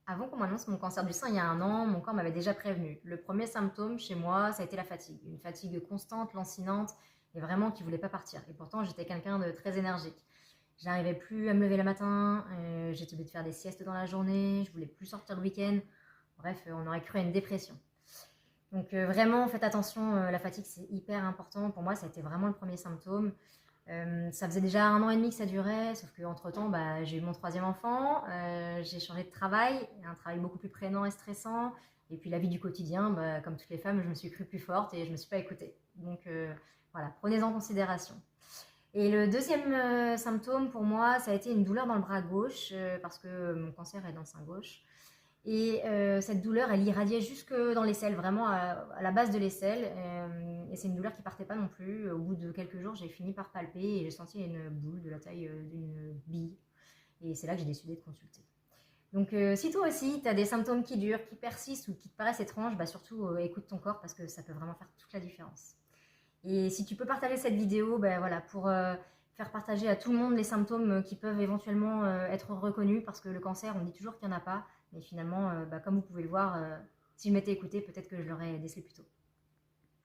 Avant qu'on m'annonce mon cancer du sein il y a 1 an, mon corps m'avait déjà prévenu. Le premier symptôme chez moi, ça a été la fatigue. Une fatigue constante, lancinante, et vraiment qui voulait pas partir. Et pourtant, j'étais quelqu'un de très énergique. J'arrivais plus à me lever le matin, j'étais obligée de faire des siestes dans la journée, je voulais plus sortir le week-end. Bref, on aurait cru à une dépression. Donc vraiment, faites attention, la fatigue c'est hyper important. Pour moi, ça a été vraiment le premier symptôme. Ça faisait déjà 1 an et demi que ça durait, sauf qu'entre-temps, bah, j'ai eu mon troisième enfant, j'ai changé de travail, un travail beaucoup plus prenant et stressant, et puis la vie du quotidien, bah, comme toutes les femmes, je me suis crue plus forte et je ne me suis pas écoutée. Donc voilà, prenez-en considération. Et le deuxième symptôme pour moi, ça a été une douleur dans le bras gauche, parce que mon cancer est dans le sein gauche. Et cette douleur, elle irradiait jusque dans l'aisselle, vraiment à la base de l'aisselle. Et c'est une douleur qui partait pas non plus. Au bout de quelques jours, j'ai fini par palper et j'ai senti une boule de la taille d'une bille. Et c'est là que j'ai décidé de consulter. Donc si toi aussi, tu as des symptômes qui durent, qui persistent ou qui te paraissent étranges, bah surtout écoute ton corps parce que ça peut vraiment faire toute la différence. Et si tu peux partager cette vidéo, ben voilà, pour faire partager à tout le monde les symptômes qui peuvent éventuellement être reconnus, parce que le cancer, on dit toujours qu'il n'y en a pas, mais finalement, bah, comme vous pouvez le voir, si je m'étais écoutée, peut-être que je l'aurais décelé plus tôt.